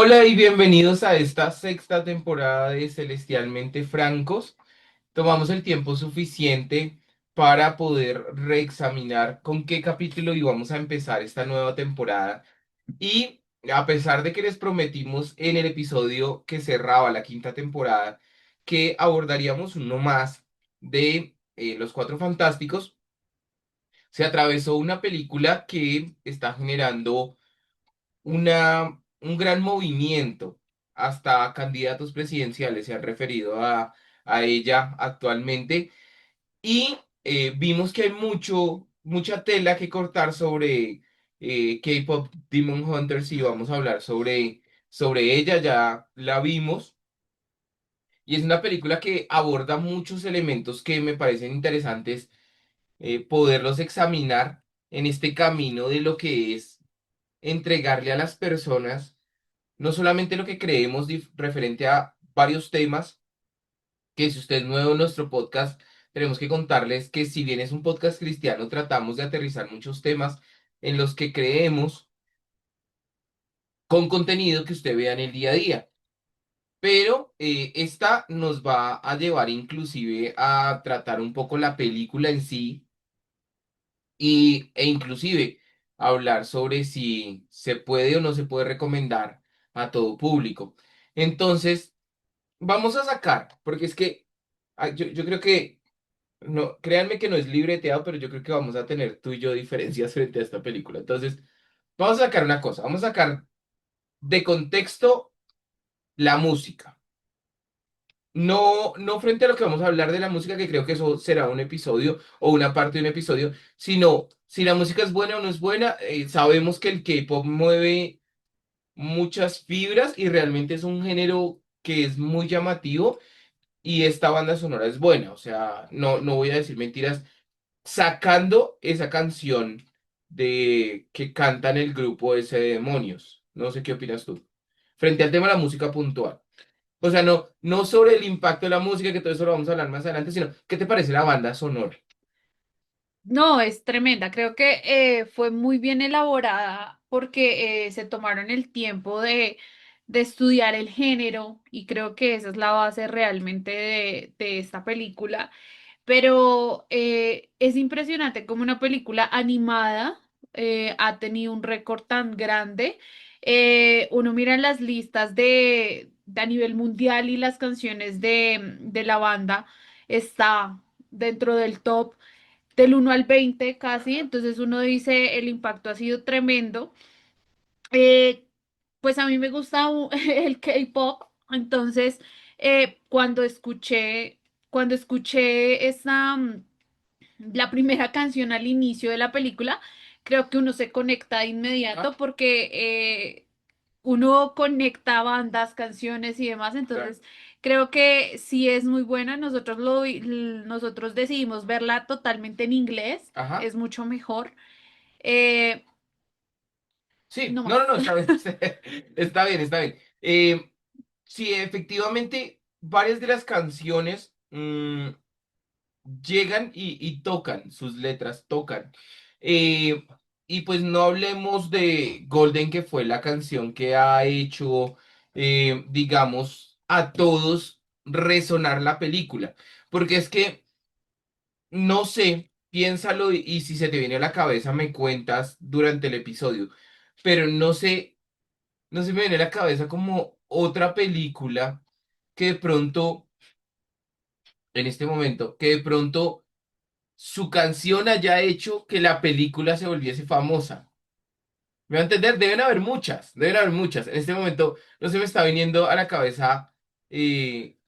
Hola y bienvenidos a esta sexta temporada de Celestialmente Francos. Tomamos el tiempo suficiente para poder reexaminar con qué capítulo íbamos a empezar esta nueva temporada. Y a pesar de que les prometimos en el episodio que cerraba la quinta temporada que abordaríamos uno más de Los Cuatro Fantásticos, se atravesó una película que está generando un gran movimiento. Hasta candidatos presidenciales se han referido a ella actualmente. Y vimos que hay mucha tela que cortar sobre K-Pop Demon Hunters y vamos a hablar sobre ella. Ya la vimos y es una película que aborda muchos elementos que me parecen interesantes poderlos examinar en este camino de lo que es entregarle a las personas no solamente lo que creemos referente a varios temas, que si usted es nuevo en nuestro podcast, tenemos que contarles que si bien es un podcast cristiano, tratamos de aterrizar muchos temas en los que creemos con contenido que usted vea en el día a día. Pero esta nos va a llevar inclusive a tratar un poco la película en sí e inclusive hablar sobre si se puede o no se puede recomendar a todo público. Entonces, vamos a sacar, porque es que yo creo que, no, créanme que no es libreteado, pero yo creo que vamos a tener tú y yo diferencias frente a esta película. Entonces, vamos a sacar una cosa, vamos a sacar de contexto la música. No, no frente a lo que vamos a hablar de la música, que creo que eso será un episodio o una parte de un episodio, sino si la música es buena o no es buena. Sabemos que el K-pop mueve muchas fibras y realmente es un género que es muy llamativo. Y esta banda sonora es buena, o sea, no voy a decir mentiras, sacando esa canción de que cantan el grupo ese de Demonios. No sé qué opinas tú. Frente al tema de la música puntual. O sea, no sobre el impacto de la música, que todo eso lo vamos a hablar más adelante, sino ¿qué te parece la banda sonora? No, es tremenda. Creo que fue muy bien elaborada porque se tomaron el tiempo de estudiar el género y creo que esa es la base realmente de esta película. Pero es impresionante como una película animada ha tenido un récord tan grande. Uno mira en las listas de a nivel mundial y las canciones de la banda está dentro del top del 1 al 20 casi, entonces uno dice el impacto ha sido tremendo. Eh, pues a mí me gusta el K-pop, entonces cuando escuché la primera canción al inicio de la película, creo que uno se conecta de Ah, inmediato porque uno conecta bandas, canciones y demás, claro. entonces creo que sí es muy buena. Nosotros decidimos verla totalmente en inglés, Ajá. es mucho mejor. Eh, Sí, no más. no, está bien. Está bien, está bien. Sí, efectivamente, varias de las canciones llegan y tocan, sus letras tocan. Eh, y pues no hablemos de Golden, que fue la canción que ha hecho, digamos, a todos resonar la película. Porque es que, no sé, piénsalo y si se te viene a la cabeza me cuentas durante el episodio. Pero no se me viene a la cabeza como otra película que de pronto, en este momento, que de pronto su canción haya hecho que la película se volviese famosa. ¿Me va a entender? Deben haber muchas. En este momento no se me está viniendo a la cabeza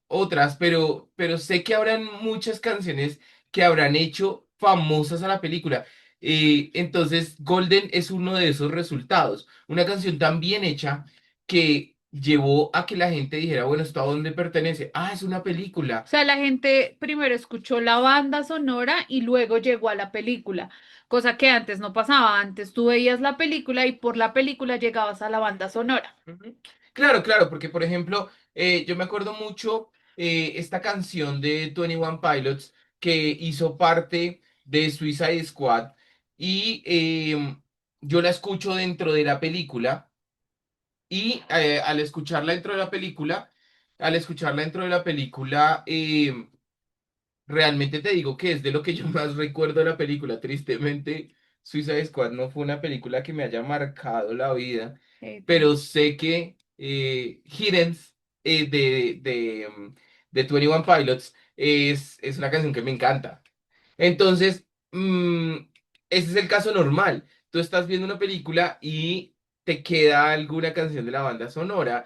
otras, pero sé que habrán muchas canciones que habrán hecho famosas a la película. Entonces, Golden es uno de esos resultados. Una canción tan bien hecha que llevó a que la gente dijera, bueno, ¿esto a dónde pertenece? Ah, es una película. O sea, la gente primero escuchó la banda sonora y luego llegó a la película, cosa que antes no pasaba. Antes tú veías la película y por la película llegabas a la banda sonora. Ujú. Claro, claro, porque por ejemplo, yo me acuerdo mucho esta canción de 21 Pilots que hizo parte de Suicide Squad y yo la escucho dentro de la película Y al escucharla dentro de la película, al escucharla dentro de la película, realmente te digo que es de lo que yo más recuerdo de la película. Tristemente, Suicide Squad no fue una película que me haya marcado la vida, pero sé que Hiddens de 21 Pilots es una canción que me encanta. Entonces, ese es el caso normal. Tú estás viendo una película y te queda alguna canción de la banda sonora.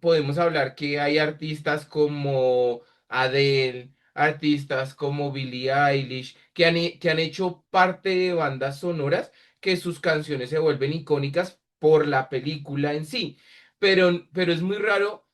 Podemos hablar que hay artistas como Adele, artistas como Billie Eilish, que han hecho parte de bandas sonoras que sus canciones se vuelven icónicas por la película en sí. Pero es muy raro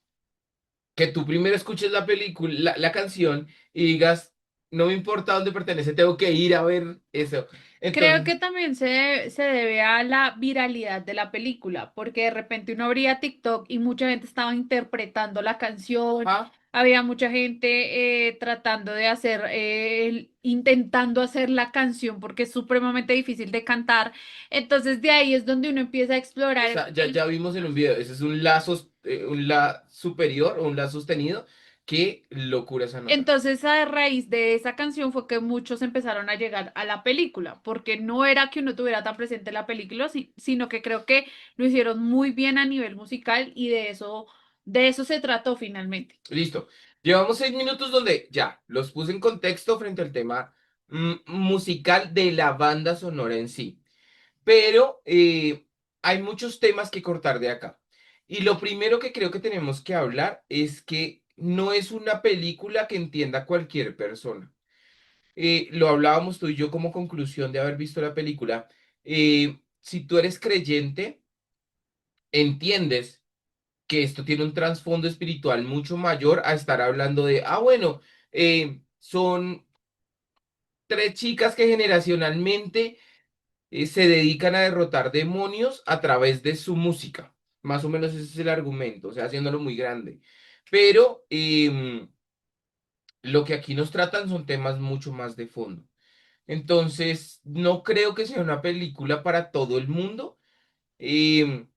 que tú primero escuches la película, la canción y digas, no me importa dónde pertenece, tengo que ir a ver eso. Creo que Entonces, también se debe a la viralidad de la película, porque de repente uno abría TikTok y mucha gente estaba interpretando la canción, ah, había mucha gente tratando de hacer, intentando hacer la canción porque es supremamente difícil de cantar. Entonces de ahí es donde uno empieza a o explorar sea, ya vimos en un video, ese es un la superior o un la sostenido. Qué locura esa nota. Entonces, a raíz de esa canción fue que muchos empezaron a llegar a la película, porque no era que uno tuviera tan presente la película, sino que creo que lo hicieron muy bien a nivel musical y de eso se trató finalmente. Listo. Llevamos 6 minutos donde ya los puse en contexto frente al tema musical de la banda sonora en sí. Pero hay muchos temas que cortar de acá. Y lo primero que creo que tenemos que hablar es que no es una película que entienda cualquier persona. Lo hablábamos tú y yo como conclusión de haber visto la película. Si tú eres creyente, entiendes que esto tiene un trasfondo espiritual mucho mayor a estar hablando de, bueno, son tres chicas que generacionalmente se dedican a derrotar demonios a través de su música. Más o menos ese es el argumento, o sea, haciéndolo muy grande. Pero lo que aquí nos tratan son temas mucho más de fondo. Entonces, no creo que sea una película para todo el mundo. Em,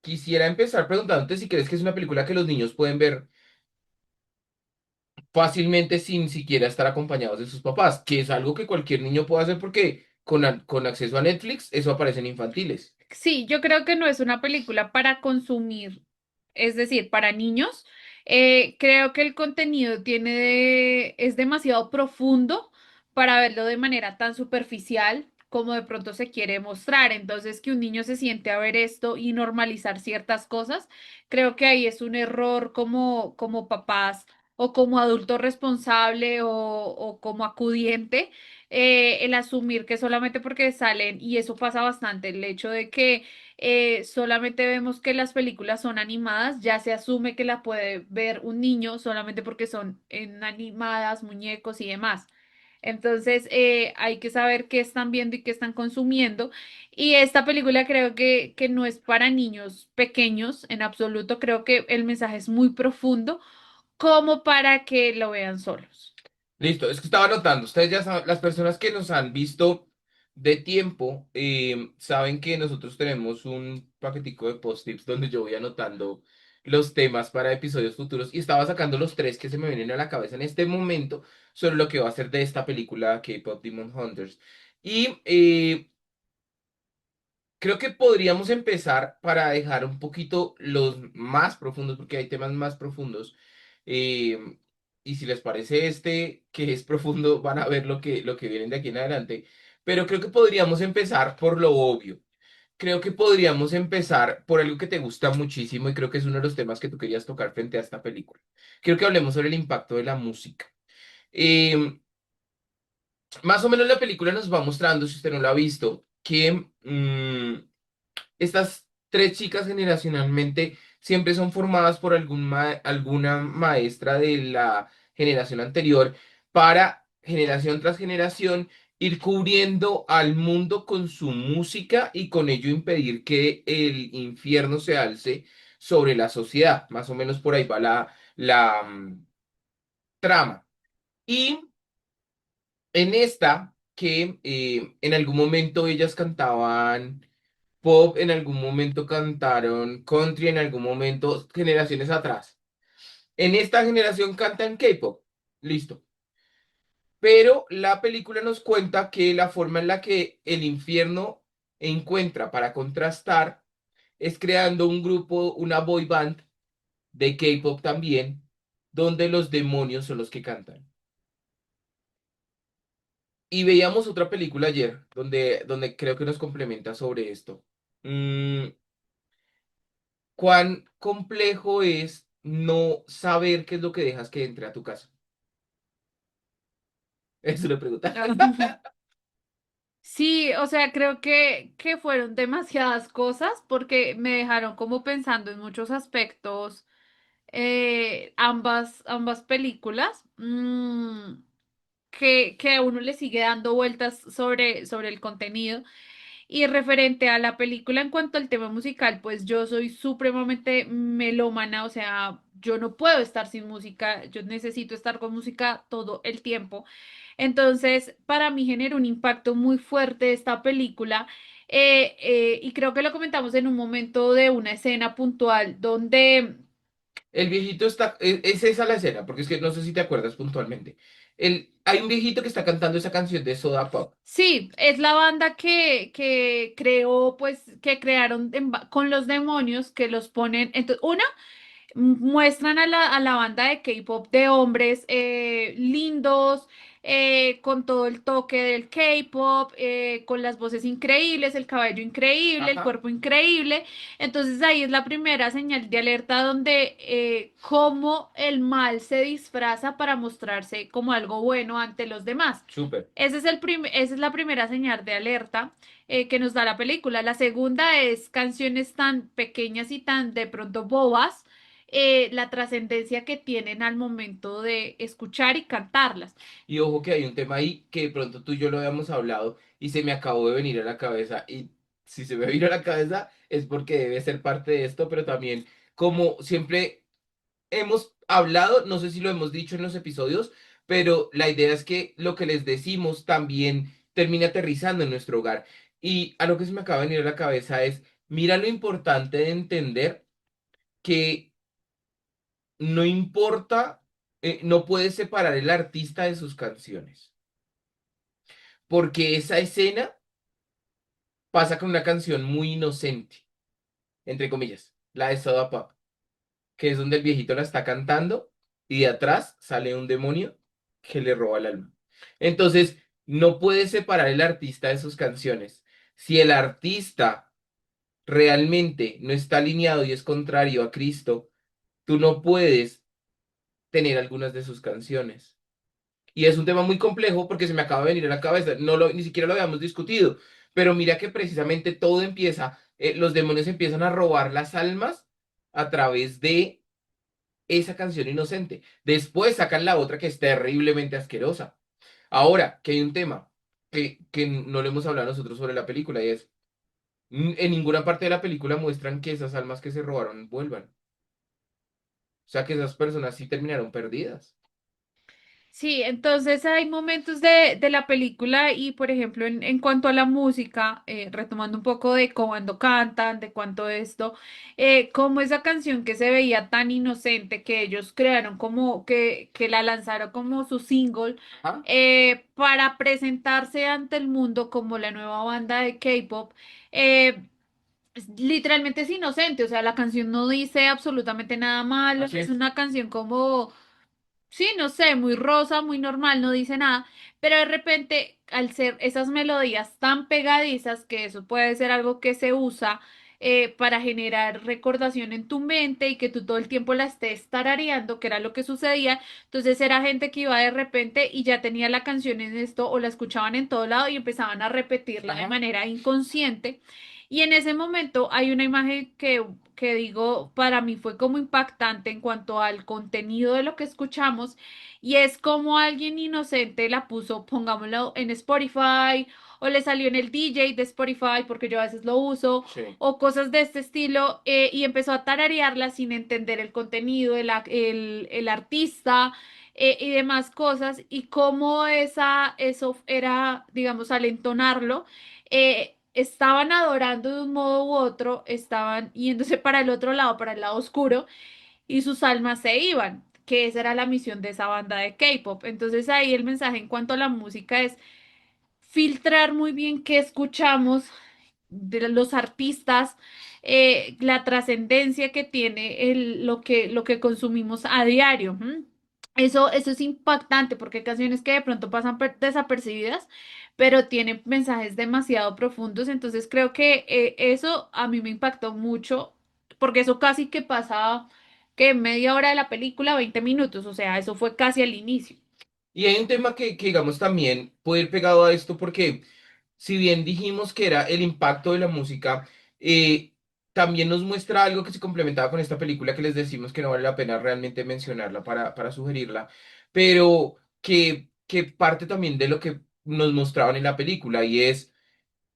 Quisiera empezar preguntándote si crees que es una película que los niños pueden ver fácilmente sin siquiera estar acompañados de sus papás, que es algo que cualquier niño puede hacer porque con acceso a Netflix eso aparece en infantiles. Sí, yo creo que no es una película para consumir, es decir, para niños. Creo que el contenido es demasiado profundo para verlo de manera tan superficial como de pronto se quiere mostrar. Entonces, que un niño se siente a ver esto y normalizar ciertas cosas, creo que ahí es un error como papás o como adulto responsable o como acudiente el asumir que solamente porque salen, y eso pasa bastante, el hecho de que solamente vemos que las películas son animadas, ya se asume que la puede ver un niño solamente porque son animadas, muñecos y demás. Entonces, hay que saber qué están viendo y qué están consumiendo. Y esta película creo que no es para niños pequeños en absoluto. Creo que el mensaje es muy profundo como para que lo vean solos. Listo, es que estaba notando, ustedes ya saben, las personas que nos han visto de tiempo saben que nosotros tenemos un paquetico de post-tips donde yo voy anotando los temas para episodios futuros y estaba sacando los tres que se me vienen a la cabeza en este momento sobre lo que va a ser de esta película K-Pop Demon Hunters. Y creo que podríamos empezar para dejar un poquito los más profundos, porque hay temas más profundos. eh, y si les parece este, que es profundo, van a ver lo que vienen de aquí en adelante. Pero creo que podríamos empezar por lo obvio. Creo que podríamos empezar por algo que te gusta muchísimo y creo que es uno de los temas que tú querías tocar frente a esta película. Quiero que hablemos sobre el impacto de la música. Eh, Más o menos la película nos va mostrando, si usted no lo ha visto, que estas tres chicas generacionalmente siempre son formadas por alguna maestra de la generación anterior para generación tras generación ir cubriendo al mundo con su música y con ello impedir que el infierno se alce sobre la sociedad. Más o menos por ahí va la trama. Y en esta, que en algún momento ellas cantaban pop, en algún momento cantaron country, en algún momento, generaciones atrás. En esta generación cantan K-pop. Listo. Pero la película nos cuenta que la forma en la que el infierno encuentra para contrastar es creando un grupo, una boy band de K-pop también, donde los demonios son los que cantan. Y veíamos otra película ayer, donde creo que nos complementa sobre esto. ¿Cuán complejo es no saber qué es lo que dejas que entre a tu casa? Es una pregunta. Sí, o sea, creo que fueron demasiadas cosas porque me dejaron como pensando en muchos aspectos ambas películas, que a uno le sigue dando vueltas sobre el contenido. Y referente a la película en cuanto al tema musical, pues yo soy supremamente melómana, o sea, yo no puedo estar sin música, yo necesito estar con música todo el tiempo. Entonces, para mí generó un impacto muy fuerte esta película. Y creo que lo comentamos en un momento de una escena puntual donde El viejito está, es esa la escena, porque es que no sé si te acuerdas puntualmente. Hay un viejito que está cantando esa canción de Soda Pop. sí, es la banda que creó, pues, que crearon con los demonios que los ponen. Entonces, una, muestran a la banda de K-pop de hombres lindos, con todo el toque del K-pop, con las voces increíbles, el cabello increíble, el Ajá, cuerpo increíble. Entonces ahí es la primera señal de alerta donde cómo el mal se disfraza para mostrarse como algo bueno ante los demás. súper. Esa es la primera señal de alerta que nos da la película. La segunda es canciones tan pequeñas y tan de pronto bobas, la trascendencia que tienen al momento de escuchar y cantarlas. Y ojo que hay un tema ahí que de pronto tú y yo lo habíamos hablado y se me acabó de venir a la cabeza. Y si se me vino a la cabeza es porque debe ser parte de esto, pero también como siempre hemos hablado, no sé si lo hemos dicho en los episodios, pero la idea es que lo que les decimos también termine aterrizando en nuestro hogar. Y a lo que se me acaba de venir a la cabeza es, mira lo importante de entender que no importa, no puedes separar el artista de sus canciones, porque esa escena pasa con una canción muy inocente, entre comillas, la de Soda Pop, que es donde el viejito la está cantando y de atrás sale un demonio que le roba el alma. Entonces, no puedes separar el artista de sus canciones. Si el artista realmente no está alineado y es contrario a Cristo, tú no puedes tener algunas de sus canciones. Y es un tema muy complejo porque se me acaba de venir a la cabeza, ni siquiera lo habíamos discutido, pero mira que precisamente todo empieza, los demonios empiezan a robar las almas a través de esa canción inocente. Después sacan la otra que es terriblemente asquerosa. Ahora, que hay un tema que no le hemos hablado nosotros sobre la película y es, en ninguna parte de la película muestran que esas almas que se robaron vuelvan. O sea, que esas personas sí terminaron perdidas. Sí, entonces hay momentos de la película y, por ejemplo, en cuanto a la música, retomando un poco de cuando cantan, de cuánto esto, como esa canción que se veía tan inocente que ellos crearon como que la lanzaron como su single Ajá. para presentarse ante el mundo como la nueva banda de K-pop. eh, Literalmente es inocente, o sea, la canción no dice absolutamente nada malo, Así es es. una canción como sí, no sé, muy rosa, muy normal, no dice nada, pero de repente, al ser esas melodías tan pegadizas, que eso puede ser algo que se usa para generar recordación en tu mente y que tú todo el tiempo la estés tarareando, que era lo que sucedía, entonces era gente que iba de repente y ya tenía la canción en esto o la escuchaban en todo lado y empezaban a repetirla de Ajá. manera inconsciente. Y en ese momento hay una imagen que digo, para mí fue como impactante en cuanto al contenido de lo que escuchamos, y es como alguien inocente la puso, pongámoslo en Spotify, o le salió en el DJ de Spotify, porque yo a veces lo uso, Sí. o cosas de este estilo, y empezó a tararearla sin entender el contenido, el artista. Y demás cosas, y cómo eso era, digamos, al entonarlo, estaban adorando de un modo u otro, estaban yéndose para el otro lado, para el lado oscuro, y sus almas se iban, que esa era la misión de esa banda de K-pop. Entonces ahí el mensaje en cuanto a la música es filtrar muy bien qué escuchamos de los artistas, la trascendencia que tiene lo que consumimos a diario. ¿M? Eso es impactante porque hay canciones que de pronto pasan desapercibidas, pero tienen mensajes demasiado profundos. Entonces creo que eso a mí me impactó mucho porque eso casi que pasa que media hora de la película, 20 minutos, o sea, eso fue casi al inicio. Y hay un tema que digamos también puede ir pegado a esto porque si bien dijimos que era el impacto de la música, también nos muestra algo que se complementaba con esta película que les decimos que no vale la pena realmente mencionarla para sugerirla, pero que parte también de lo que nos mostraban en la película y es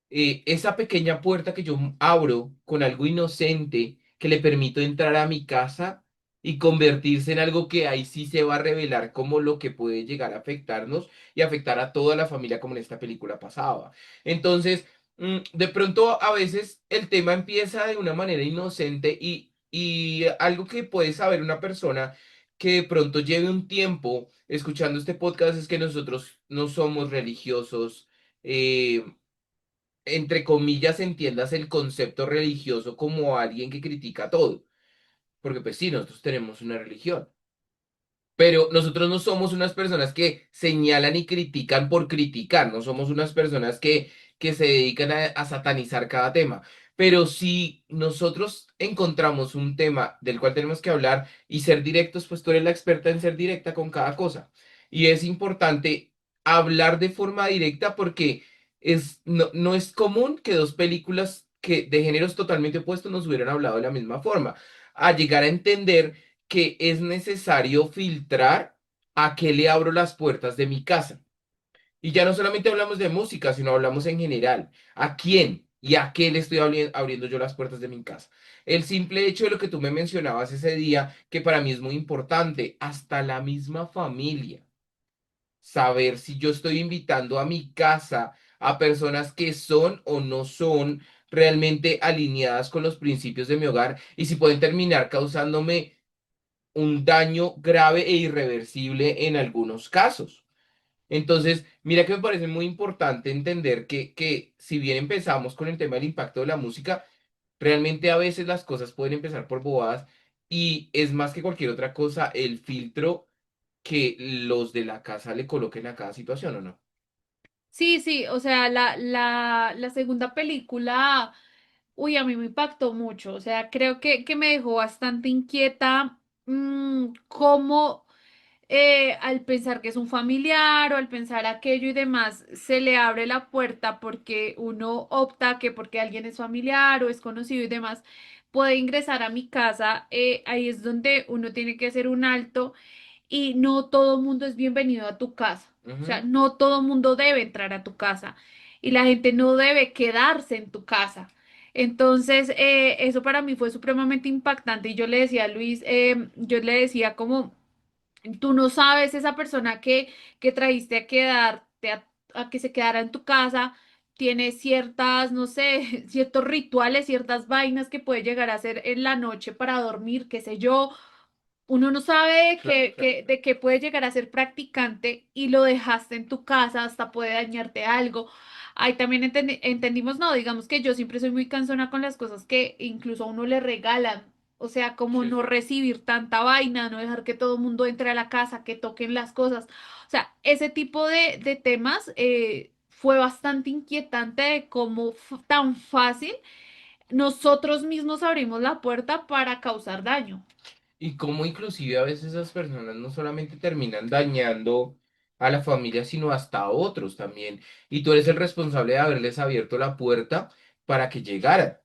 esa pequeña puerta que yo abro con algo inocente que le permito entrar a mi casa y convertirse en algo que ahí sí se va a revelar como lo que puede llegar a afectarnos y afectar a toda la familia como en esta película pasaba. Entonces, de pronto a veces el tema empieza de una manera inocente y algo que puede saber una persona que de pronto lleve un tiempo escuchando este podcast es que nosotros no somos religiosos. Entre comillas, entiendas el concepto religioso como alguien que critica todo, porque pues sí, nosotros tenemos una religión. Pero nosotros no somos unas personas que señalan y critican por criticar, no somos unas personas que se dedican a satanizar cada tema. Pero si nosotros encontramos un tema del cual tenemos que hablar y ser directos, pues tú eres la experta en ser directa con cada cosa. Y es importante hablar de forma directa porque no es común que dos películas de géneros totalmente opuestos nos hubieran hablado de la misma forma. A llegar a entender que es necesario filtrar a qué le abro las puertas de mi casa. Y ya no solamente hablamos de música, sino hablamos en general. ¿A quién y a qué le estoy abriendo yo las puertas de mi casa? El simple hecho de lo que tú me mencionabas ese día, que para mí es muy importante, hasta la misma familia. Saber si yo estoy invitando a mi casa a personas que son o no son realmente alineadas con los principios de mi hogar y si pueden terminar causándome un daño grave e irreversible en algunos casos. Entonces, mira que me parece muy importante entender que si bien empezamos con el tema del impacto de la música, realmente a veces las cosas pueden empezar por bobadas y es más que cualquier otra cosa el filtro que los de la casa le coloquen a cada situación, ¿o no? Sí, sí, o sea, la segunda película, uy, a mí me impactó mucho, o sea, creo que me dejó bastante inquieta, cómo al pensar que es un familiar o al pensar aquello y demás, se le abre la puerta porque uno opta que porque alguien es familiar o es conocido y demás, puede ingresar a mi casa, ahí es donde uno tiene que hacer un alto y no todo mundo es bienvenido a tu casa. O sea, Ujú. no todo mundo debe entrar a tu casa y la gente no debe quedarse en tu casa. Entonces, eso para mí fue supremamente impactante y yo le decía a Luis, yo le decía como, tú no sabes esa persona que trajiste a quedarte, a que se quedara en tu casa, tiene ciertas, no sé, ciertos rituales, ciertas vainas que puede llegar a hacer en la noche para dormir, qué sé yo, uno no sabe Claro, claro. de qué puede llegar a ser practicante y lo dejaste en tu casa, hasta puede dañarte algo. Ahí también entendimos, no, digamos que yo siempre soy muy cansona con las cosas que incluso a uno le regalan. O sea, como Sí, no sí. recibir tanta vaina, no dejar que todo el mundo entre a la casa, que toquen las cosas. O sea, ese tipo de temas fue bastante inquietante de cómo tan fácil nosotros mismos abrimos la puerta para causar daño. Y cómo inclusive a veces esas personas no solamente terminan dañando a la familia, sino hasta a otros también. Y tú eres el responsable de haberles abierto la puerta para que llegaran.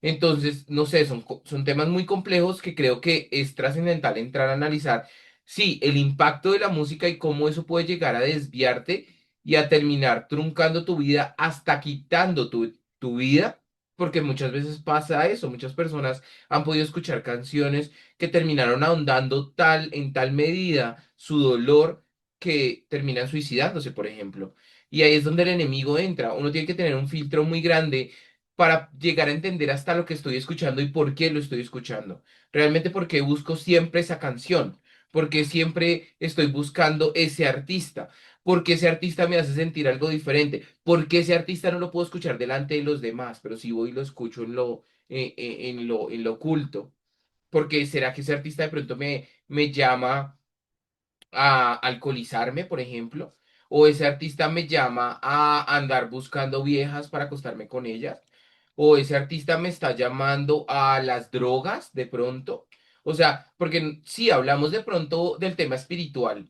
Entonces, no sé, son temas muy complejos que creo que es trascendental entrar a analizar. Sí, el impacto de la música y cómo eso puede llegar a desviarte y a terminar truncando tu vida hasta quitando tu vida, porque muchas veces pasa eso. Muchas personas han podido escuchar canciones que terminaron ahondando en tal medida su dolor que terminan suicidándose, por ejemplo. Y ahí es donde el enemigo entra. Uno tiene que tener un filtro muy grande para llegar a entender hasta lo que estoy escuchando y por qué lo estoy escuchando. Realmente porque busco siempre esa canción, porque siempre estoy buscando ese artista, porque ese artista me hace sentir algo diferente, porque ese artista no lo puedo escuchar delante de los demás, pero si voy y lo escucho en lo oculto. Porque será que ese artista de pronto me llama a alcoholizarme, por ejemplo, o ese artista me llama a andar buscando viejas para acostarme con ellas, o ese artista me está llamando a las drogas de pronto. O sea, porque sí, hablamos de pronto del tema espiritual.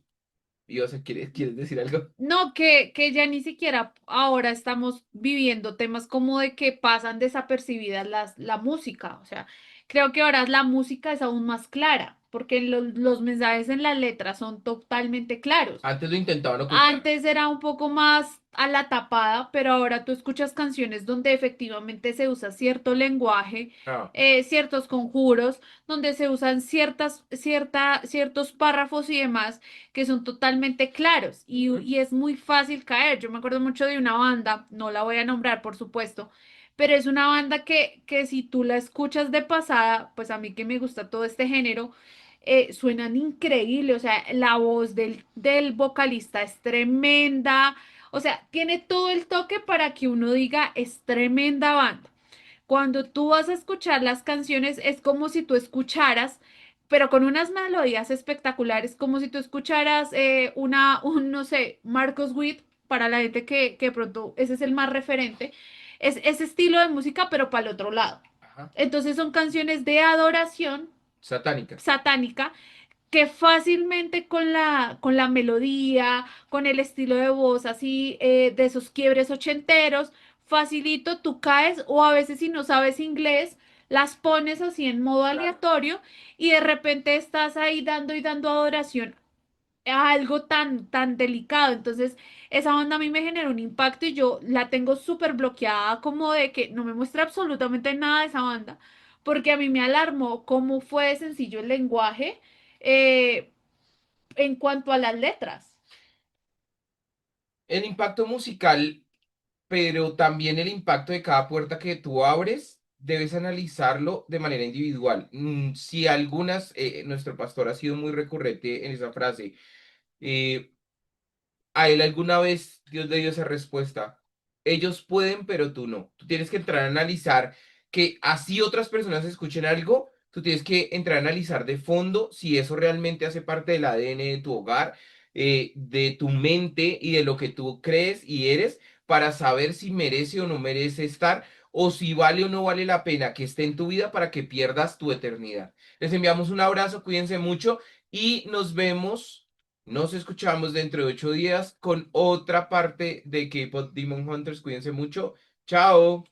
Y, o sea, ¿quieres decir algo? No, que ya ni siquiera ahora estamos viviendo temas como de que pasan desapercibidas la música. O sea, creo que ahora la música es aún más clara, porque los mensajes en la letra son totalmente claros. Antes lo intentaban ocultar. Antes era un poco más a la tapada, pero ahora tú escuchas canciones donde efectivamente se usa cierto lenguaje, Ah, ciertos conjuros, donde se usan ciertos párrafos y demás que son totalmente claros ujú. y es muy fácil caer. Yo me acuerdo mucho de una banda, no la voy a nombrar, por supuesto, pero es una banda que si tú la escuchas de pasada, pues a mí que me gusta todo este género suenan increíble, o sea, la voz del vocalista es tremenda, o sea, tiene todo el toque para que uno diga, es tremenda banda. Cuando tú vas a escuchar las canciones, es como si tú escucharas, pero con unas melodías espectaculares, como si tú escucharas no sé, Marcos Witt, para la gente que de pronto ese es el más referente, es ese estilo de música, pero para el otro lado. Ajá. Entonces son canciones de adoración Satánica. satánica que fácilmente con la melodía, con el estilo de voz así de esos quiebres ochenteros, facilito tú caes o a veces si no sabes inglés, las pones así en modo Claro. aleatorio y de repente estás ahí dando y dando adoración a algo tan delicado. Entonces, esa banda a mí me generó un impacto y yo la tengo súper bloqueada como de que no me muestra absolutamente nada de esa banda, porque a mí me alarmó cómo fue de sencillo el lenguaje eh, en cuanto a las letras. El impacto musical, pero también el impacto de cada puerta que tú abres, debes analizarlo de manera individual. Si algunas, nuestro pastor ha sido muy recurrente en esa frase, eh, a él alguna vez Dios le dio esa respuesta. Ellos pueden, pero tú no. Tú tienes que entrar a analizar que así otras personas escuchen algo, tú tienes que entrar a analizar de fondo si eso realmente hace parte del ADN de tu hogar, de tu mente y de lo que tú crees y eres para saber si merece o no merece estar o si vale o no vale la pena que esté en tu vida para que pierdas tu eternidad. Les enviamos un abrazo, cuídense mucho y nos vemos. Nos escuchamos dentro de 8 días con otra parte de K-Pop Demon Hunters. Cuídense mucho. Chao.